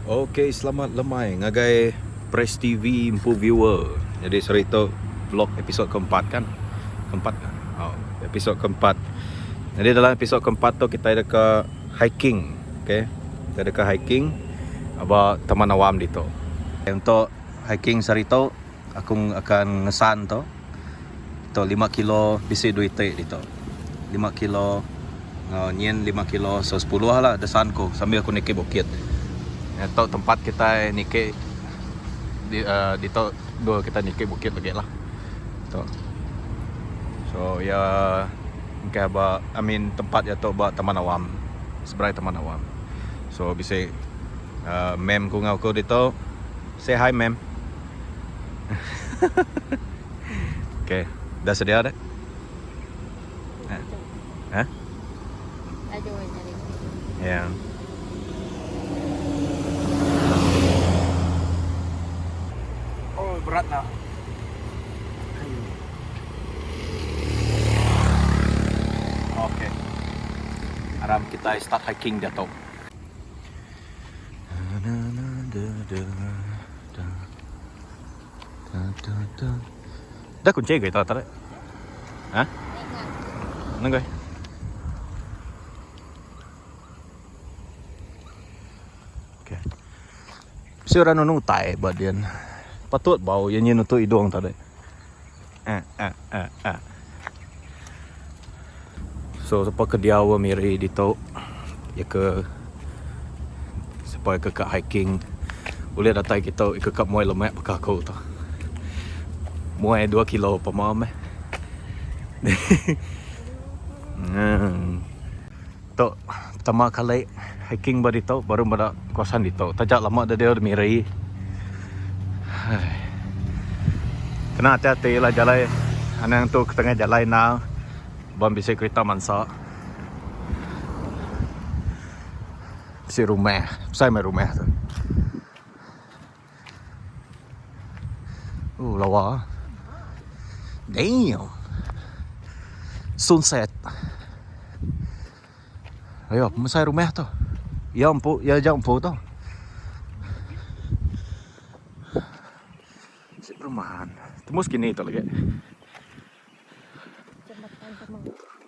Okay, selamat lemai ngagai Press TV Impu viewer. Jadi sorry tu vlog episod keempat kan? Keempat kan? Oh, episod keempat. Jadi dalam episod keempat tu kita ada ke hiking. Okay, kita ada ke hiking abang Taman Awam dito. Untuk hiking sari tu aku akan ngesan tu. Itu 5 kilo bisi duit dito. 5 kilo nyen 5 kilo so 10 lah desan ko sambil aku naik bukit. Itu tempat kita nike di to dua kita nike bukit lagi lah. To. So ya mungkin tempat ya to ba Taman Awam. Seberai Taman Awam. So bisa mem ku ngau ko dito. Say hi mem. Okay, dah sedia dah? Hah? Aduh, cari. Ya. Oh, berat lah. Okay. Aram kita start hiking dah tau. Dah kunci ke tak? Hah? Nengok. Okay. Si orang nung tai badian. Patut bau yang nyen tu hidung tadi. So sampai ke dia awa miri dito ya ke sampai ke hiking boleh datang kita ikut kat muai lemak bekaku tu. Muai 2 kilo pemam. Tu pertama kali hiking badi tu baru pada kawasan dito. Tajak lama dah dia miri. Kena hati-hati lah jalan. Anang tu ke tengah jalan na bam bisa kereta mansa. Si rumah, saya main rumah tu. Lawa. Damn. Sunset. Ayo, masai rumah tu. Ya ampu, ya jam ampu tu. Si perumahan. Tembus kini tu lagi.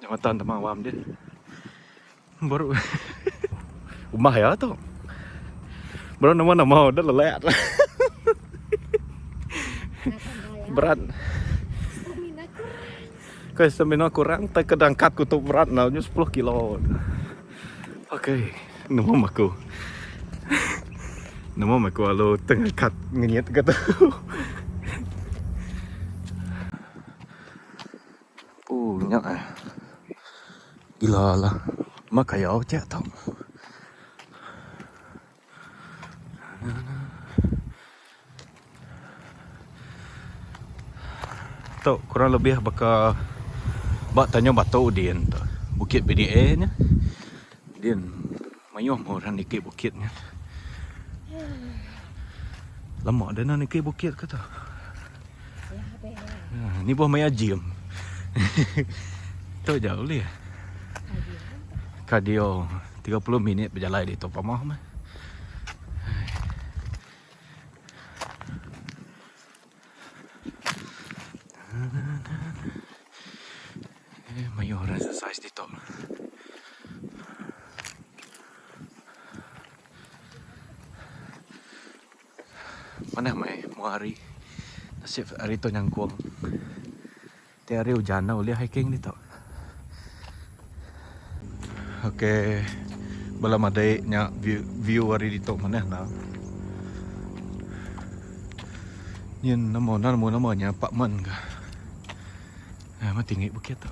Jambatan Taman Awam dia. Baru rumah ya tu. Baru nama-nama dah lelet. Berat. Kau stamina kurang, tak kedangkat ku tu berat naunya 10 kilo. Okay, nama aku. Nama aku lalu tengah kat ngenyet kata. Nyak eh. Gila lah. Mak kaya cak tau. Tu kurang lebih bakal bak tanya batu Udin tu. Bukit BDA nya. Udin mayuh orang niki bukitnya. Lama dah nak niki bukit kata. Ni buah maya gym. Tu jauh dia. Kardio 30 minit berjalan di top pamah mah. Mayu orang exercise di top. Mana mai hari nasib hari tu nyangkuang. Tiap hari hujan dah boleh hiking di top. Okay, belum ada nya view hari di top mana nak. Yen namanya Pak Man ke? Mah tinggi bukit tu.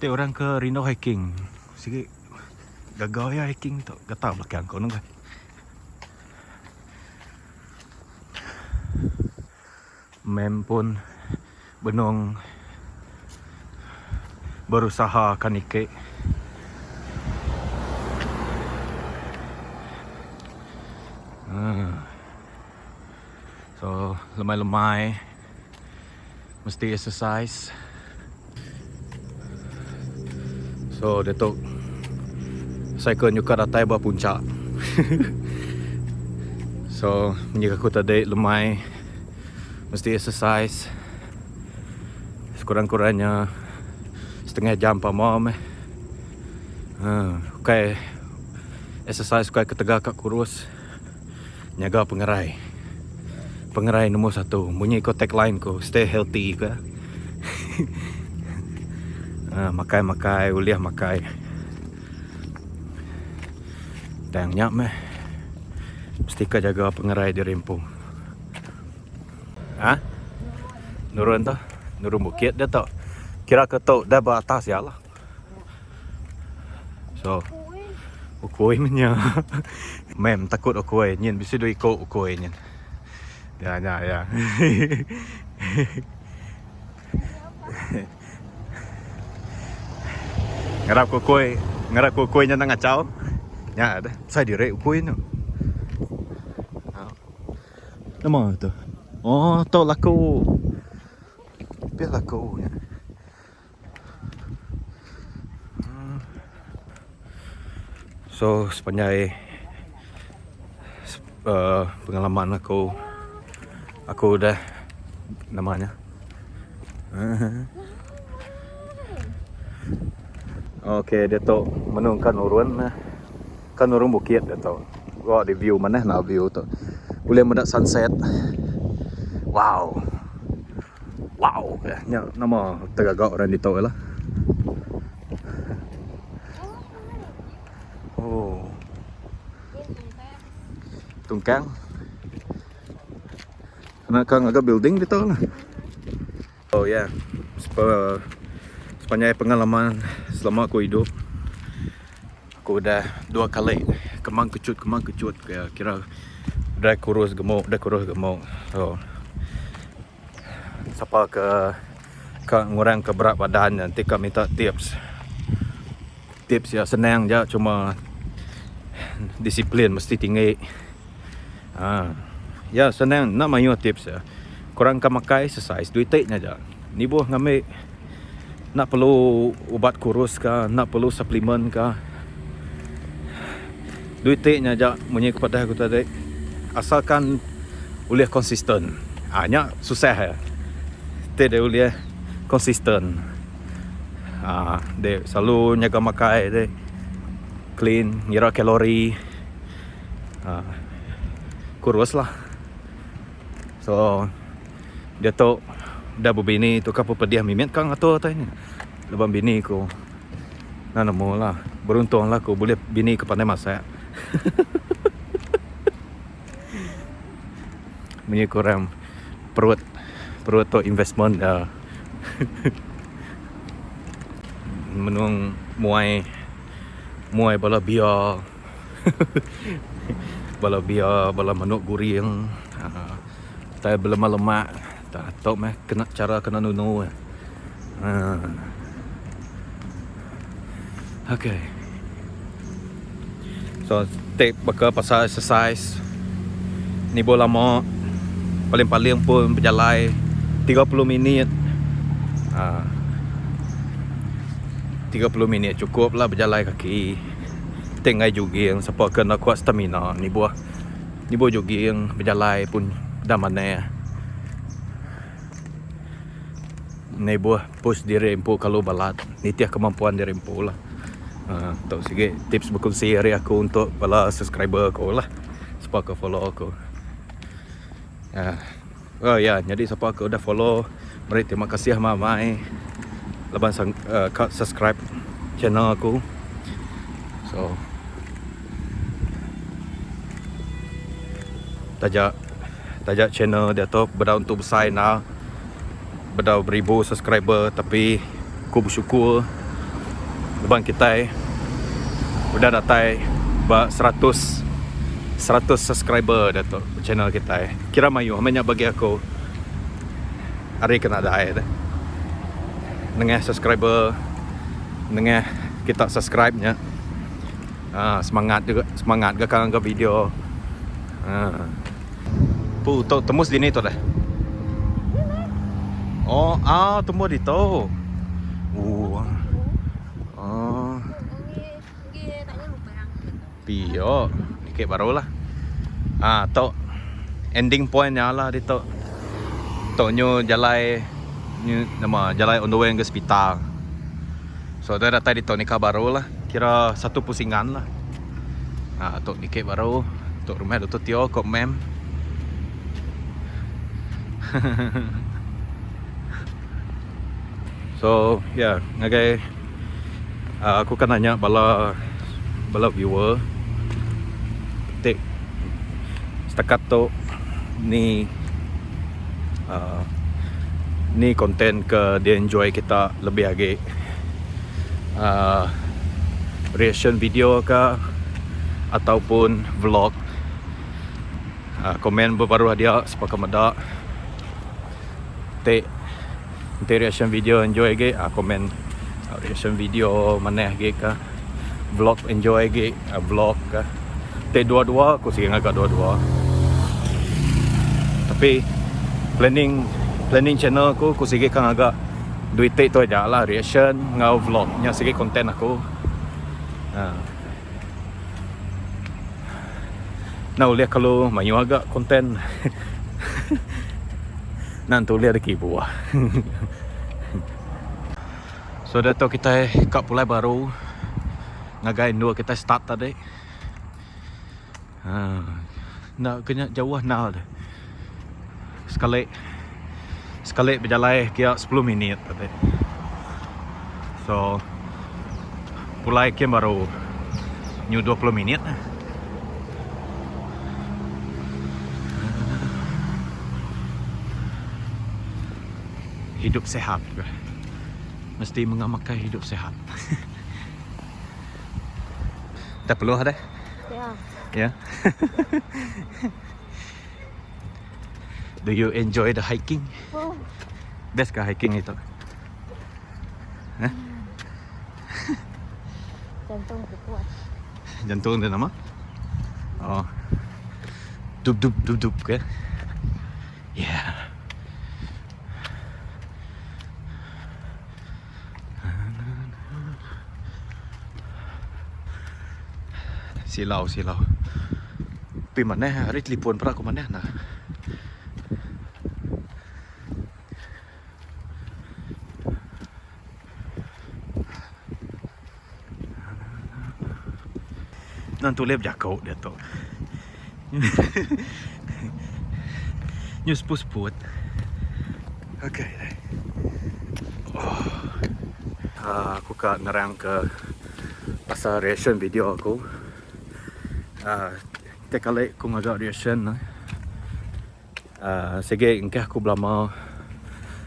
Tiap orang ke Rino hiking, sikit gagal ya hiking tu. Gatal belakang kau nunggu. Mem pun benung berusaha kanike. So lemai-lemai mesti exercise. So Datuk cycle nyuka datai buat puncak. So, jika aku tadi lemai, mesti exercise sekurang-kurangnya setengah jam per malam. Okay, exercise kai ketegak kat kurus, nyaga pengerai. Pengerai nombor 1. Bunyi ko tagline ko, stay healthy ke. Makai, uliah makai. Dan nyap meh. Mesti ka jaga pengerai di Rimpu. Nurun tu? Nurun bukit dia tak. Kira ke tu dah beratas ya lah. So, ukoi menya. Mem takut ukoi, nyen bisa do ikut ukoi nyen. Ya. Ngarap ukoi nya nang ngacau. Ya ada. Saya direk ukoi tu. Nama tu. Oh, tu laku. Biar laku ya. So, sepanjang pengalaman aku udah namanya. Okay, dia tu menungkan urun kan urun bukit dia tu. Gua di view mana nak view tu. Boleh mendak sunset. Wow. Ya, nama tegagak orang di tu lah. Oh. Tungkang. Nak kang agak building di tu lah. Oh ya. Sepanjang pengalaman selama aku hidup, aku udah 2 kali kemang kecut kira dah kurus gemuk. So, siapa ke ngurang ke berat badan nanti kau minta tips ya senang je, cuma disiplin mesti tinggi. Ya senang nak mayu tips ya. Korang kan makai exercise duit tiknya je. Ni buah ngambil nak perlu ubat kurus ke, nak perlu suplemen ke. Duit tiknya je bunyi kepada aku tadi. Asalkan boleh konsisten. Nya susah ya. Tidak boleh konsisten. Dia selalu nyaga makai dia. Clean, ngira kalori. Kurus lah. So dia tu dah berbini tu kapal pediah mimet kang atau ni. Lepas bini ku. Namo lah. Beruntunglah aku boleh bini ke pandai masak. Punya kurang perut tu investment menung muai bala biar bala manuk guring tai lemak tak tahu meh kena nunu. Okay. So take bakal pasal exercise ni bola lama paling pun berjalan 30 minit. 30 minit cukup lah berjalan kaki. Tengah jogging siapa kena kuat stamina ni buah jogging berjalan pun dah mana. Ni buah push diri empu kalau balat. Ni tiap kemampuan diri empu lah. Tahu sikit tips berkongsi hari aku untuk bala subscriber aku lah. Supaya kau follow aku. Oh ya, jadi siapa aku udah follow, mari terima kasih mamai. Lepas subscribe channel aku. So tajak channel dia tu benda untuk besar nah. Benda beribu subscriber tapi aku bersyukur lepas kita udah datai 100 subscriber dah tu channel kita. Kira mayu hanya bagi aku hari kena ada dah. Dengan subscriber dengan kita subscribe nya. Semangat ke kang ke video. Tu tembus di ni tu dah. Oh, tembus di tu. Tak lupa. Pio, dikit baru lah. Tok ending pointnya lah di tok. Toknyo jalai nama jalai on the way ke hospital. So dah datang di tok nikah baru lah. Kira 1 pusingan lah. Tok dikit baru. Tok rumah Dr. Tio kok mem. So ya, ngagai aku kan nanya bala viewer. Tik setakat tu ni konten ke dia enjoy kita lebih lagi reaction video ke ataupun vlog. Komen baru dia sepakat meda te reaction video enjoy ge komen reaction video maneh ge ka vlog enjoy ge vlog ka te dua-dua aku sih ngagak dua-dua, tapi planning channel aku sige kan agak duit tu aja lah reaction ngau vlognya sige konten aku. Nah uliah kalau mayu agak konten nanti uliah ada buah. So dah tu kita kat pulai baru ngagai dua kita start tadi. Nak kena jauh nak dah. Sekali berjalan kira 10 minit tadi. So pulai kem baru new 20 minit. Hidup sehat juga. Mesti mengamalkan hidup sehat. Tak perlu ada? Ya. Ya. Do you enjoy the hiking? Oh. Best kah hiking itu? Jantung berkuat. Jantung dia nama? Oh. Dup ke? Yeah. Silau. Pi mana hari telefon pernah aku mana nah. Nanti lep jakau dia tu. News put. Okay. Aku kat nerang ke pasal reaction video aku. Kita kali aku ngagak reaction. Sige engkau aku belama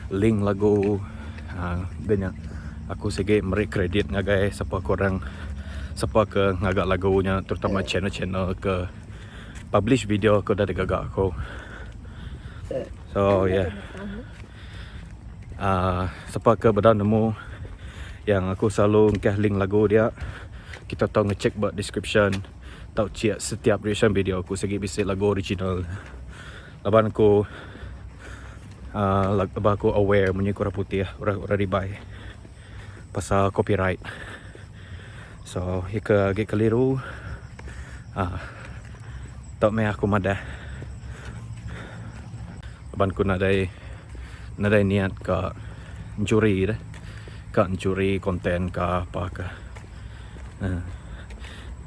link lagu banyak. Aku sige beri kredit ngagai siapa korang siapa ke ngagak lagunya, terutama channel ke publish video aku dari gagak aku. So yeah. Siapa ke bedah nemu yang aku selalu engkau link lagu dia, kita tahu ngecek buat description. Tahu cek setiap reaction video aku segi bisa lagu original. Laban aku aku aware punya kurang putih orang ribai pasal copyright. So ika agak keliru. Tak meh aku madah. Laban aku nadai niat ke mencuri dah. Ke mencuri konten ke apa ke.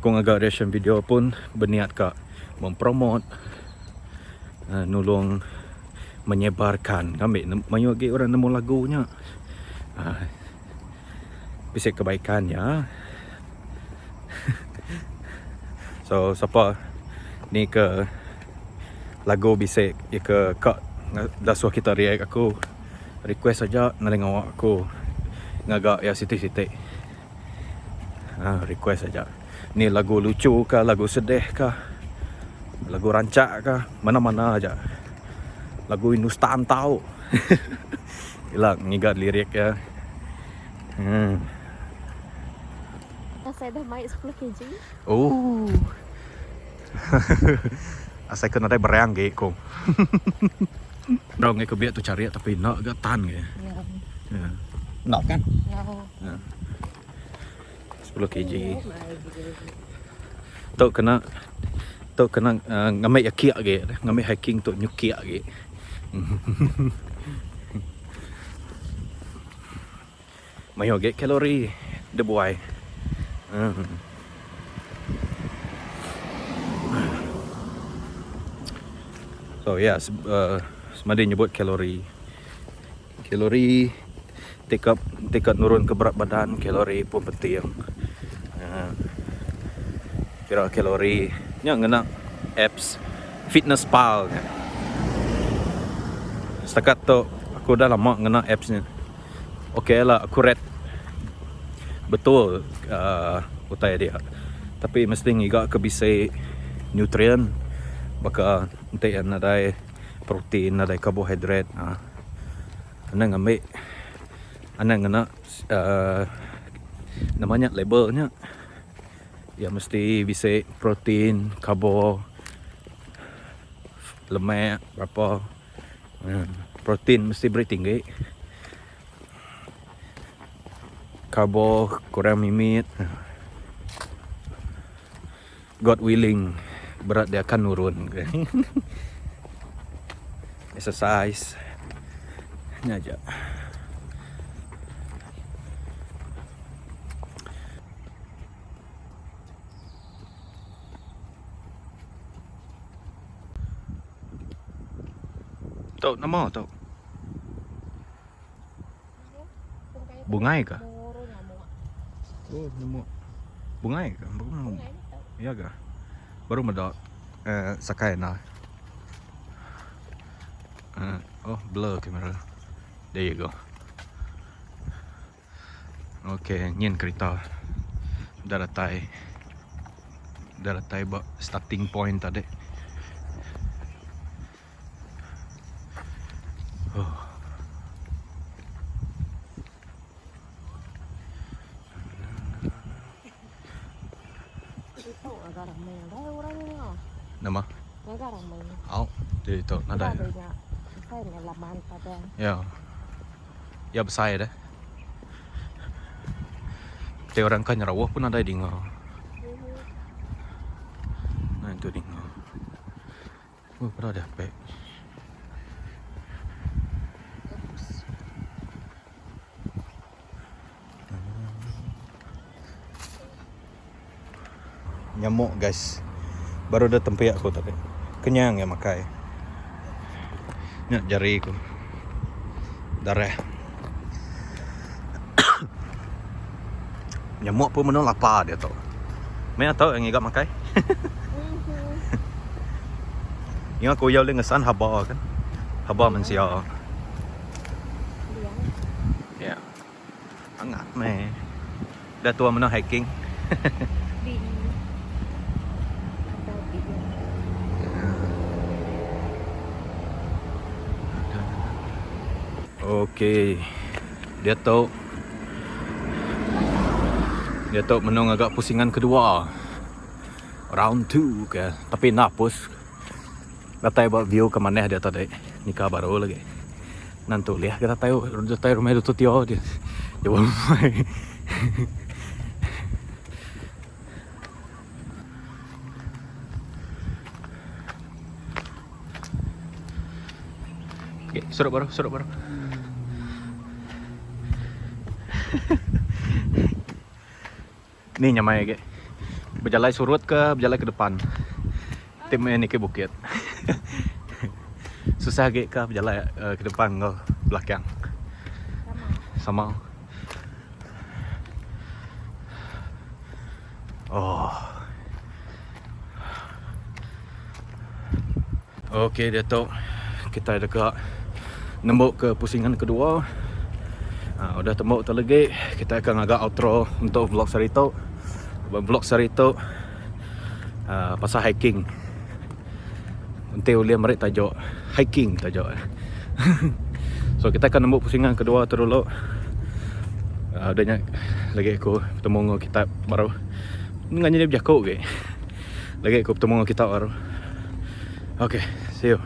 Kung agak reaction video pun berniat kak mempromot, nulung menyebarkan, ambil mayu lagi orang nemu lagunya, bisa kebaikannya. So siapa ni ke lagu bisa ke kak dah suah kita react aku request saja naling awak aku ngagak ya sitik-sitik request saja. Ni lagu lucu kah, lagu sedih kah, lagu rancak kah, mana-mana aja. Lagu Hindustan tahu. Hilang ngigat lirik ya. Saya dah naik 10 kg. Oh. Asal kena ada berang ke ko. Dong ke biar tu cari tapi nak agak tan ke. Ya. Nak kan? Ya. 10 kg. Tok kena ngamai yakia ge, ngamai hiking tok nyukia ge. Mayo ge kalori de buai. So yeah, semadi nyebut kalori. Kalori tekad nurun ke berat badan, kalori pun penting. Kira kalori nya ngena apps fitness pal kan. Setakat tu aku dah lama ngena apps ni. Okey lah, akurat betul utai dia. Tapi mesti ngiga ke bisa nutrien baka entai nadai protein, nadai karbohidrat. Ana ngambil ana ngena namanya labelnya. Ya mesti bisa protein, karbo, lemak berapa. Protein mesti beri tinggi. Karbo kurang mimit. God willing, berat dia akan turun. Exercise ini aja. Tahu nama tahu? Bungai kah? Oh, nama bungai kah? Iya kah? Baru medok sakai na. Oh, blur kamera. There you go. Okay, nyen kereta. Dah datai starting point tadi. Oh. Itu agak ramai. Dah orangnya. Nama? Agak ramai. Oh, jadi tu nada. Saya dengan laman pada. Ya. Ya besar dah. Tapi orang kan nyarawah pun ada dengar. Nah itu dengar. Oh, pernah dah baik. Nyamuk guys. Baru dah tempiak aku tadi. Kenyang ya makai. Nak jari aku. Darah. Nyamuk pun menang lapar dia tau. Mana tahu yang igak makai? Yang aku yau lengesan haba kan. Haba manusia. Ya. Hangat meh. Dah tua menang hiking. Okey. Dia tahu menung agak pusingan kedua. Round 2 ke. Tapi napus. Datai buat view ke mana dia tadi. Nikah baru lagi. Nanti lihat kita tahu rumah itu tio dia. Dia mai. Okey, surut baru. Ni nyamai ke. Berjalan surut ke berjalan ke depan. Tim ini ke bukit. Susah ke berjalan ke depan ke belakang. Sama. Oh. Okey dia tu. Kita dekat nembuk ke pusingan kedua. Udah tembok tu lagi. Kita akan agak outro untuk vlog Sarito. Vlog Sarito pasal hiking. Nanti ulian mereka tajuk hiking tajuk. So kita akan nembuk pusingan kedua tu dulu. Adanya lagi aku bertemu dengan kita baru. Dengan jadi berjakuk ke. Lagi aku bertemu dengan kita baru. Okay, see you.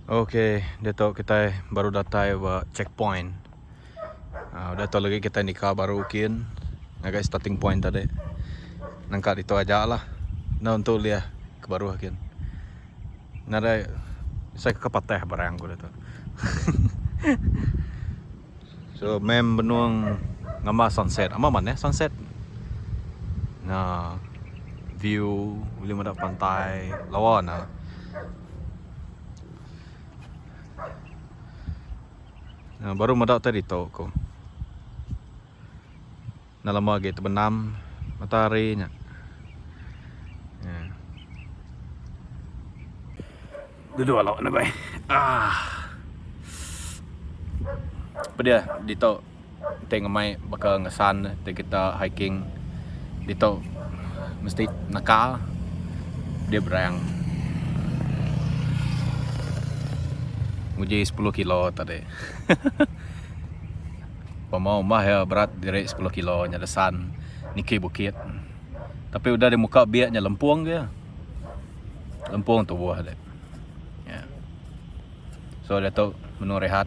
Okay, dito kita baru datang ke checkpoint. Udah tahu lagi kita nikah baru kin. Agak starting point tadi. Nangka dito aja lah. Nah untuk lihat ke baru kin. Nada saya kepatah barang ko dito. So mem benuang ngama sunset. Ama mana sunset? Nah view boleh melihat pantai lawan nah. Nah, baru madak tadi tau ko. Nalama gitu benam matahari nya. Ya. Duduk alok na bay. Apa dia dito tengok mai bakal ngesan kita hiking dito mesti nakal dia berang. Muji 10 kilo tadi. Pemau mah ya berat dari 10 kilo nya desan niki bukit. Tapi udah di muka biaknya lempung dia. Lempung tu buah dia. Ya. So dia tu menu rehat.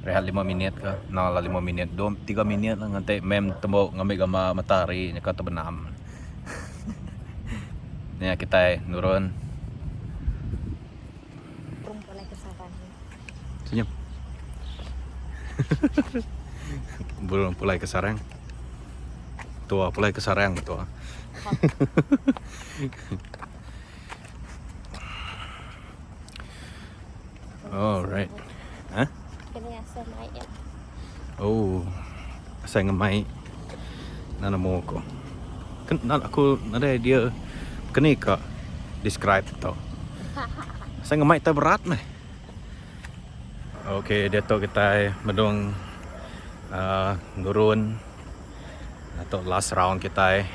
Rehat 5 minit ke. Nah lah 5 minit. 3 minit lah nanti mem tembok ngambil gambar matahari nya kata benam. Ni kita nurun. Perempuan lagi kesalahan. Senyum. Belum pulai ke sarang. Tua pulai ke sarang tua. Alright. Hah? Kini asal naik ya. Oh. Saya ngemai. Nana mo ko. Kan aku nada dia kini ka describe to. Saya ngemai tak berat nih. Okay, dia tu kita mendung nurun atau last round kita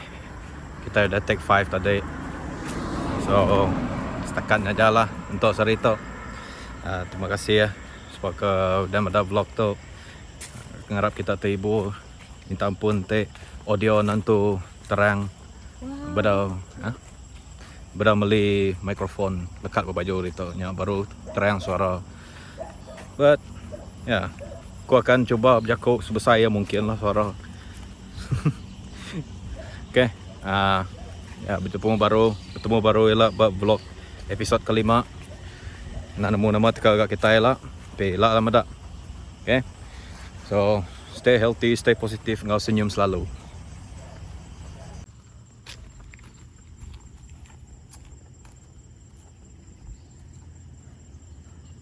udah take 5 tadi. So setakat aja lah untuk hari itu. Terima kasih ya sebab udah ada vlog tu. Ngarap kita tibu minta ampun te audio nantu terang beda meli mikrofon lekat ke baju itu nya baru terang suara. But ya, aku akan coba berjaku sebesar yang mungkin lah suara. Okay, ya bertemu baru ialah vlog episod kelima. Nak nemu nama agak kita ialah, pelak lama dak. Okay, so stay healthy, stay positif, ngau senyum selalu.